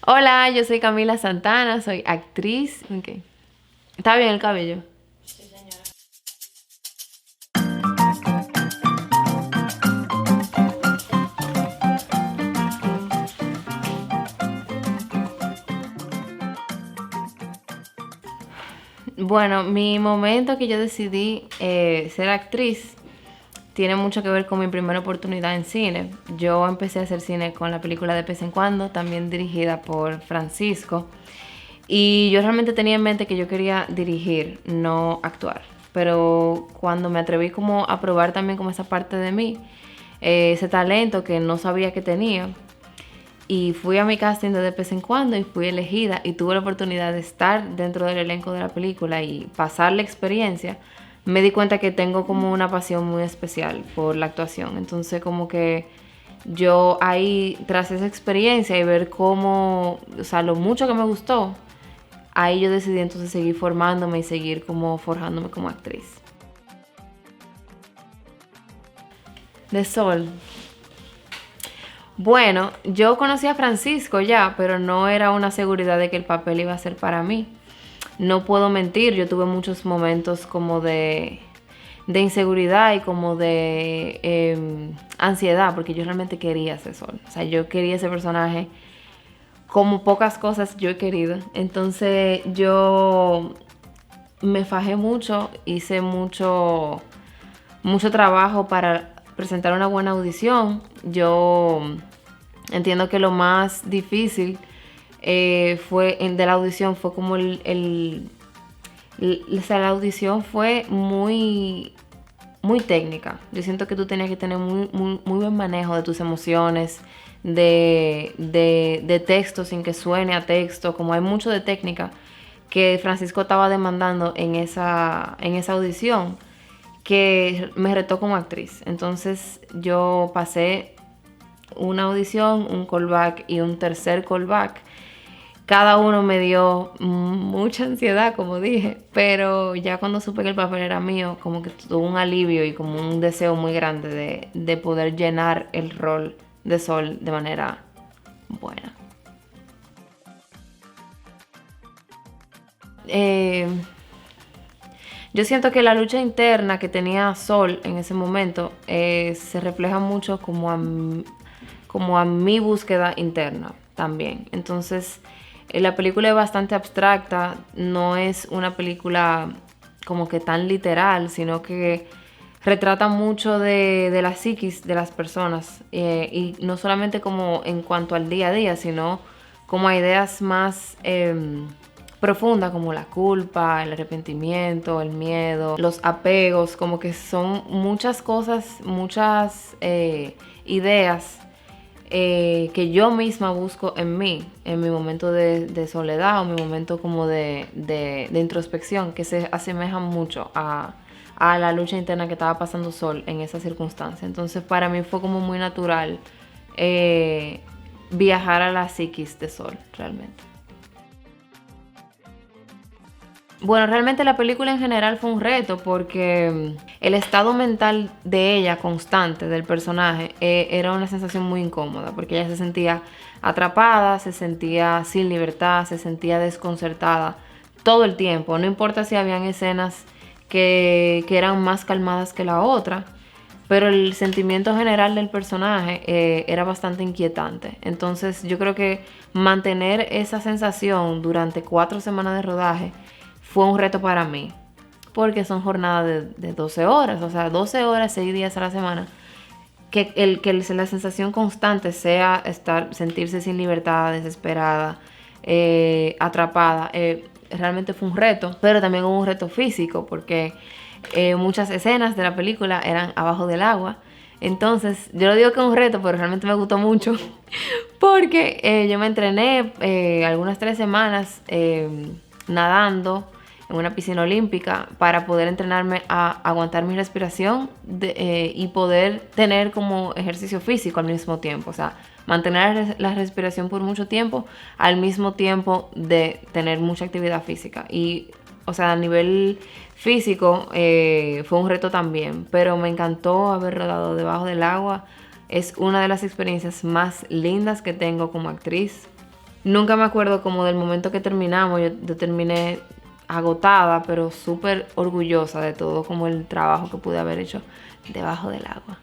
Hola, yo soy Camila Santana, soy actriz. Ok. ¿Está bien el cabello? Bueno, mi momento que yo decidí ser actriz tiene mucho que ver con mi primera oportunidad en cine. Yo empecé a hacer cine con la película de Pez en Cuando, también dirigida por Francisco. Y yo realmente tenía en mente que yo quería dirigir, no actuar. Pero cuando me atreví como a probar también como esa parte de mí, ese talento que no sabía que tenía, y fui a mi casting de vez en cuando y fui elegida y tuve la oportunidad de estar dentro del elenco de la película y pasar la experiencia, me di cuenta que tengo como una pasión muy especial por la actuación. Entonces como que yo ahí, tras esa experiencia y ver cómo, o sea, lo mucho que me gustó, ahí yo decidí entonces seguir formándome y seguir como forjándome como actriz. De Sol. Bueno, yo conocí a Francisco ya, pero no era una seguridad de que el papel iba a ser para mí. No puedo mentir, yo tuve muchos momentos como de inseguridad y como de ansiedad, porque yo realmente quería ser Sol. O sea, yo quería ese personaje como pocas cosas yo he querido. Entonces yo me fajé mucho, hice mucho trabajo para presentar una buena audición. Yo entiendo que lo más difícil de la audición fue como o sea, la audición fue muy técnica. Yo siento que tú tenías que tener muy buen manejo de tus emociones, de texto sin que suene a texto, como hay mucho de técnica que Francisco estaba demandando en esa audición, que me retó como actriz. Entonces yo pasé una audición, un callback y un tercer callback. Cada uno me dio mucha ansiedad, como dije, pero ya cuando supe que el papel era mío, como que tuve un alivio y como un deseo muy grande de poder llenar el rol de Sol de manera buena. Eh, yo siento que la lucha interna que tenía Sol en ese momento se refleja mucho como a mi búsqueda interna también. Entonces, la película es bastante abstracta, no es una película como que tan literal, sino que retrata mucho de la psiquis de las personas, y no solamente como en cuanto al día a día, sino como a ideas más profundas como la culpa, el arrepentimiento, el miedo, los apegos, como que son muchas cosas, muchas ideas que yo misma busco en mí, en mi momento de soledad o mi momento como de introspección, que se asemejan mucho a la lucha interna que estaba pasando Sol en esa circunstancia. Entonces para mí fue como muy natural eh, viajar a la psiquis de Sol, realmente. Bueno, realmente la película en general fue un reto porque el estado mental de ella constante, del personaje, era una sensación muy incómoda porque ella se sentía atrapada, se sentía sin libertad, se sentía desconcertada todo el tiempo. No importa si habían escenas que eran más calmadas que la otra, pero el sentimiento general del personaje era bastante inquietante. Entonces yo creo que mantener esa sensación durante 4 semanas de rodaje fue un reto para mí, porque son jornadas de 12 horas, o sea, 12 horas, 6 días a la semana. La sensación constante sea sentirse sin libertad, desesperada, atrapada, realmente fue un reto, pero también hubo un reto físico, porque muchas escenas de la película eran abajo del agua. Entonces, yo lo digo que es un reto, pero realmente me gustó mucho porque yo me entrené algunas 3 semanas nadando en una piscina olímpica para poder entrenarme a aguantar mi respiración y poder tener como ejercicio físico al mismo tiempo. O sea, mantener la respiración por mucho tiempo al mismo tiempo de tener mucha actividad física. Y, o sea, a nivel físico fue un reto también, pero me encantó haber rodado debajo del agua. Es una de las experiencias más lindas que tengo como actriz. Nunca me acuerdo como del momento que terminamos. Yo terminé agotada, pero súper orgullosa de todo como el trabajo que pude haber hecho debajo del agua.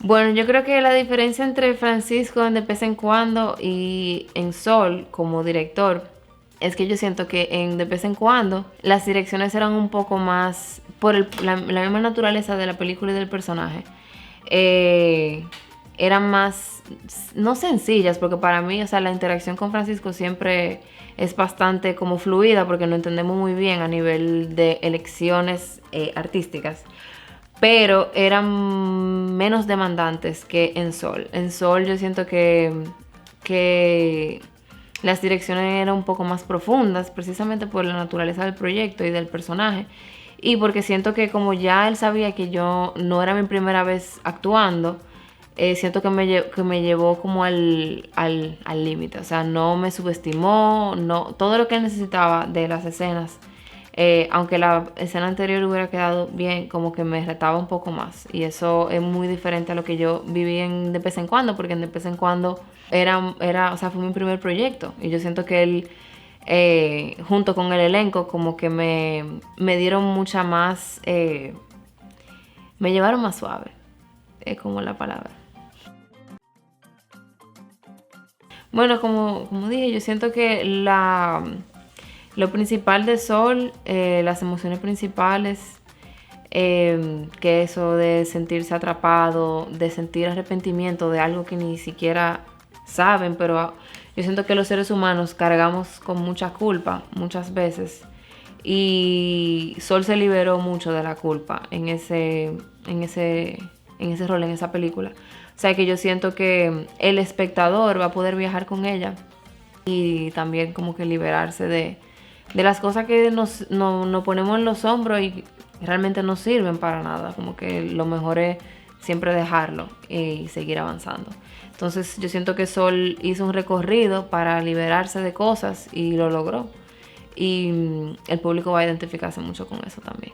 Bueno, yo creo que la diferencia entre Francisco en De vez en cuando y en Sol como director es que yo siento que en De vez en cuando las direcciones eran un poco más por la misma naturaleza de la película y del personaje. eh, Eran más, no sencillas, porque para mí, o sea, la interacción con Francisco siempre es bastante como fluida, porque lo entendemos muy bien a nivel de elecciones artísticas, pero eran menos demandantes que en Sol. En Sol yo siento que las direcciones eran un poco más profundas, precisamente por la naturaleza del proyecto y del personaje. Y porque siento que como ya él sabía que yo no era mi primera vez actuando, siento que me llevó como al límite. O sea, no me subestimó, no, todo lo que él necesitaba de las escenas. Aunque la escena anterior hubiera quedado bien, como que me retaba un poco más. Y eso es muy diferente a lo que yo viví en De vez en cuando, porque en De vez en cuando o sea, fue mi primer proyecto. Y yo siento que él, junto con el elenco, como que me dieron mucha más, me llevaron más suave, es como la palabra. Bueno, como dije, yo siento que lo principal de Sol, las emociones principales, que eso de sentirse atrapado, de sentir arrepentimiento de algo que ni siquiera saben, pero yo siento que los seres humanos cargamos con mucha culpa muchas veces y Sol se liberó mucho de la culpa en ese rol, en esa película. O sea que yo siento que el espectador va a poder viajar con ella y también como que liberarse de las cosas que nos ponemos en los hombros y realmente no sirven para nada. Como que lo mejor es siempre dejarlo y seguir avanzando. Entonces yo siento que Sol hizo un recorrido para liberarse de cosas y lo logró. Y el público va a identificarse mucho con eso también.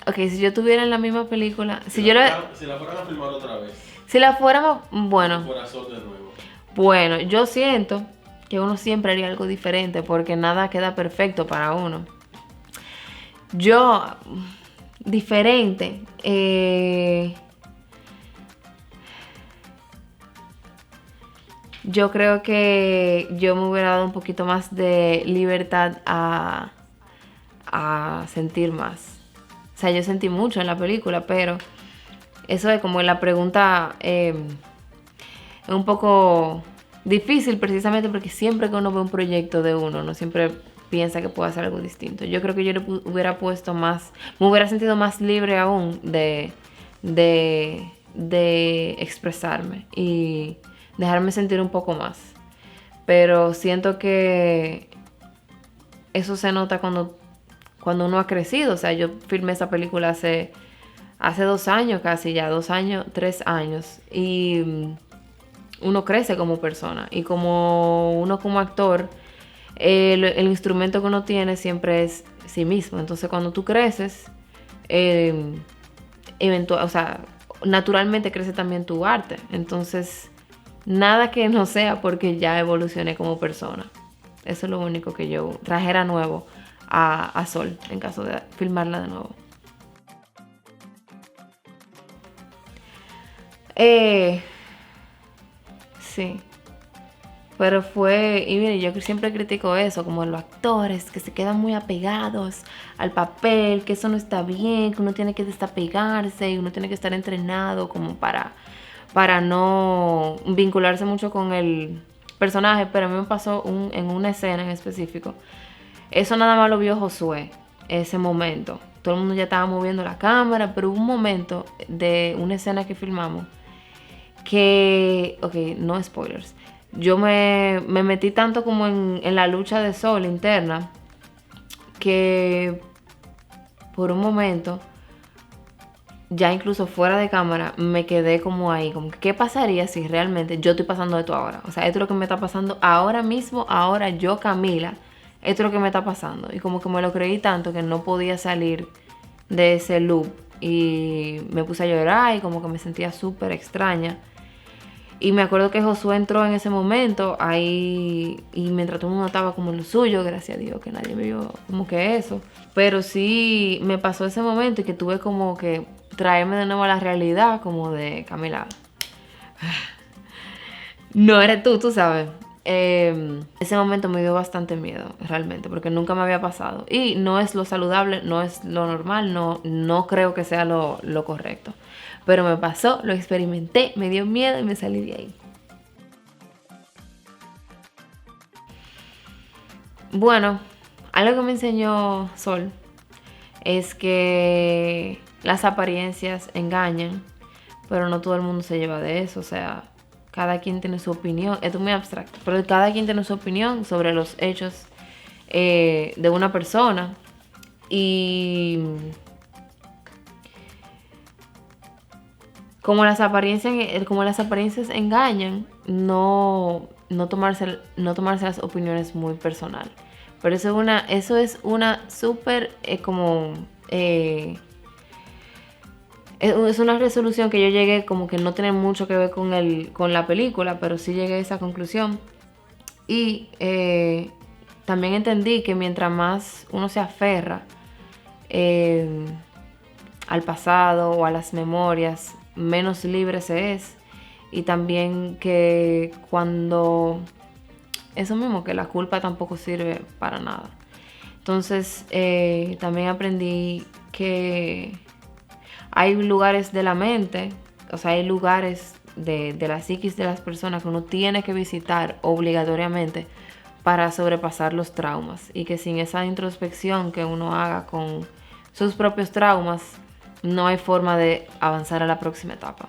Ok, si yo estuviera en la misma película, Si la fueran a filmar otra vez, si la fuéramos, si bueno, fuera Sol de nuevo. bueno, yo siento que uno siempre haría algo diferente porque nada queda perfecto para uno. Yo, diferente, yo creo que yo me hubiera dado un poquito más de libertad a sentir más. O sea, yo sentí mucho en la película, pero eso es como la pregunta, es un poco difícil precisamente porque siempre que uno ve un proyecto de uno siempre piensa que puede hacer algo distinto. Yo creo que yo le hubiera puesto más, me hubiera sentido más libre aún de expresarme y dejarme sentir un poco más. Pero siento que eso se nota cuando uno ha crecido. O sea, yo filmé esa película hace 2 años casi ya, 2 años, 3 años. Y uno crece como persona. Y como uno como actor, el instrumento que uno tiene siempre es sí mismo. Entonces cuando tú creces, o sea, naturalmente crece también tu arte. Entonces, nada que no sea porque ya evolucioné como persona. Eso es lo único que yo trajera nuevo a Sol en caso de filmarla de nuevo. Sí. Pero y mire, yo siempre critico eso, como los actores que se quedan muy apegados al papel, que eso no está bien, que uno tiene que desapegarse y uno tiene que estar entrenado como para no vincularse mucho con el personaje. Pero a mí me pasó en una escena en específico. Eso nada más lo vio Josué, ese momento. Todo el mundo ya estaba moviendo la cámara, pero hubo un momento de una escena que filmamos ok, no spoilers. Yo me metí tanto como en la lucha de Sol interna que por un momento, ya incluso fuera de cámara, me quedé como ahí, como que, ¿qué pasaría si realmente yo estoy pasando esto ahora? O sea, esto es lo que me está pasando ahora mismo, ahora yo, Camila, esto es lo que me está pasando. Y como que me lo creí tanto que no podía salir de ese loop y me puse a llorar y como que me sentía súper extraña. Y me acuerdo que Josué entró en ese momento ahí y mientras todo el mundo estaba como en lo suyo, gracias a Dios que nadie me vio como que eso. Pero sí me pasó ese momento y que tuve como que traerme de nuevo a la realidad, como de Camila. No eres tú sabes. Ese momento me dio bastante miedo, realmente, porque nunca me había pasado. Y no es lo saludable, no es lo normal, no creo que sea lo correcto. Pero me pasó, lo experimenté, me dio miedo y me salí de ahí. Bueno, algo que me enseñó Sol es que las apariencias engañan, pero no todo el mundo se lleva de eso. O sea, cada quien tiene su opinión. Esto es muy abstracto, pero cada quien tiene su opinión sobre los hechos de una persona. Y como las apariencias engañan, no tomarse las opiniones muy personal. Pero eso es una súper es una resolución que yo llegué, como que no tiene mucho que ver con la película, pero sí llegué a esa conclusión. Y también entendí que mientras más uno se aferra al pasado o a las memorias, menos libre se es. Y también que cuando... Eso mismo, que la culpa tampoco sirve para nada. Entonces, también aprendí que hay lugares de la mente, o sea, hay lugares de la psiquis de las personas que uno tiene que visitar obligatoriamente para sobrepasar los traumas. Y que sin esa introspección que uno haga con sus propios traumas, no hay forma de avanzar a la próxima etapa.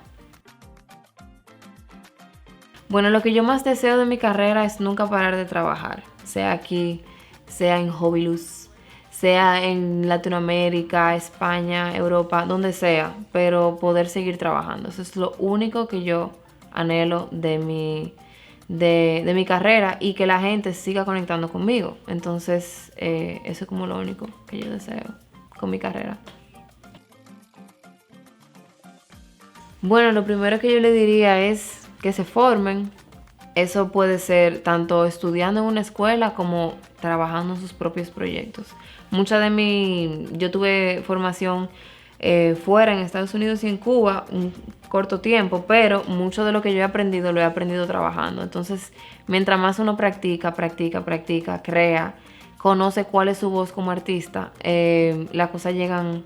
Bueno, lo que yo más deseo de mi carrera es nunca parar de trabajar, sea aquí, sea en Hobilus, sea en Latinoamérica, España, Europa, donde sea, pero poder seguir trabajando. Eso es lo único que yo anhelo de mi carrera y que la gente siga conectando conmigo. Entonces, eso es como lo único que yo deseo con mi carrera. Bueno, lo primero que yo le diría es que se formen. Eso puede ser tanto estudiando en una escuela como trabajando en sus propios proyectos. Yo tuve formación fuera en Estados Unidos y en Cuba un corto tiempo, pero mucho de lo que yo he aprendido lo he aprendido trabajando. Entonces, mientras más uno practica, crea, conoce cuál es su voz como artista, las cosas llegan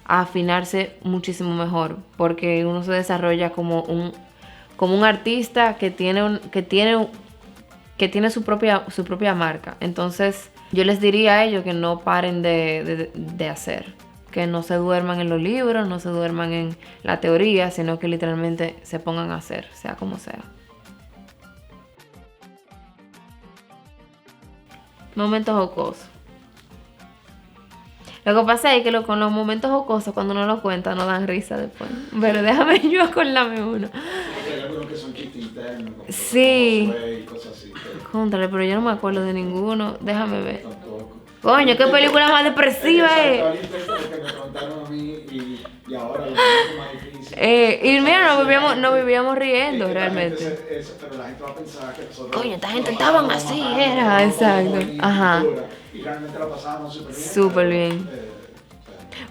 a afinarse muchísimo mejor, porque uno se desarrolla como un artista que tiene su propia marca. Entonces, yo les diría a ellos que no paren de hacer, que no se duerman en los libros, no se duerman en la teoría, sino que literalmente se pongan a hacer, sea como sea. Momentos jocosos. Lo que pasa es que con los momentos jocosos, cuando uno los cuenta, no dan risa después. Pero déjame yo acordarme uno. Hay algunos que son chistes internos, como Sí. y cosas así. Contrale, pero yo no me acuerdo de ninguno. Déjame ver. Tampoco. Coño, qué película más depresiva es. Porque me preguntaron a mí y ahora lo más difícil. Y mira, nos vivíamos riendo realmente. Pero la gente va a pensar que nosotros... Coño, esta gente estaban así, era, exacto. Ajá. Y realmente la pasábamos súper bien. Súper bien.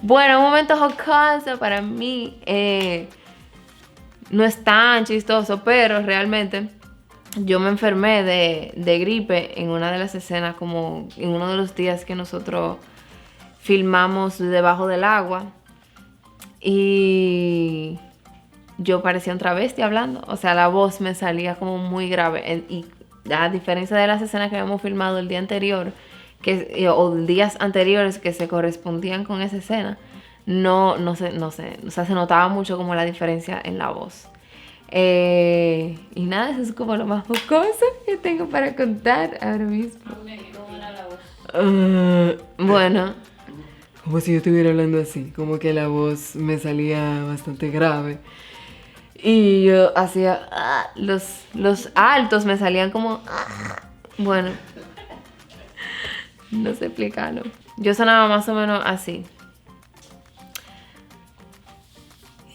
Bueno, un momento jocoso para mí no es tan chistoso, pero realmente yo me enfermé de gripe en una de las escenas, como en uno de los días que nosotros filmamos debajo del agua. Y yo parecía un travesti hablando. O sea, la voz me salía como muy grave. Y a diferencia de las escenas que habíamos filmado el día anterior, o días anteriores que se correspondían con esa escena, no sé, o sea, se notaba mucho como la diferencia en la voz. Y nada, eso es como lo más jocoso que tengo para contar ahora mismo. ¿Cómo era la voz? Bueno, como si yo estuviera hablando así, como que la voz me salía bastante grave. Y yo hacía los altos me salían como bueno, no sé explicarlo. Yo sonaba más o menos así.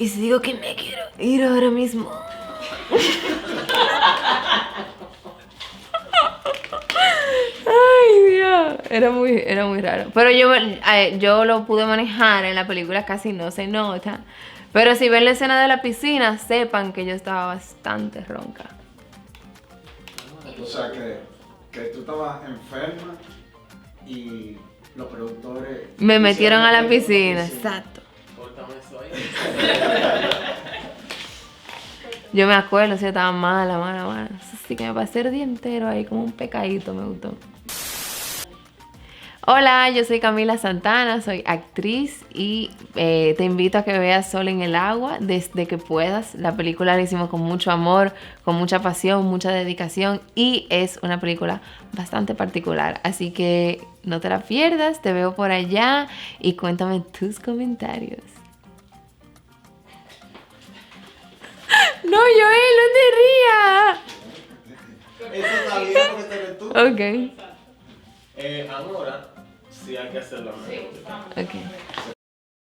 ¿Y si digo que me quiero ir ahora mismo? Ay, Dios. Era muy raro. Pero yo lo pude manejar en la película, casi no se nota. Pero si ven la escena de la piscina, sepan que yo estaba bastante ronca. O sea que tú estabas enferma y los productores... Me metieron a la hicieron piscina, piscina. exacto. Córtame eso ahí. Yo me acuerdo, sí, estaba mala. Así que me pasé el día entero ahí como un pecadito, me gustó. Hola, yo soy Camila Santana, soy actriz y te invito a que veas Sol en el agua desde que puedas. La película la hicimos con mucho amor, con mucha pasión, mucha dedicación y es una película bastante particular. Así que no te la pierdas, te veo por allá y cuéntame tus comentarios. No, Joel, no te rías. Eso está bien porque te ves tú. Ok, Ahora sí hay que hacerlo. Sí, ok.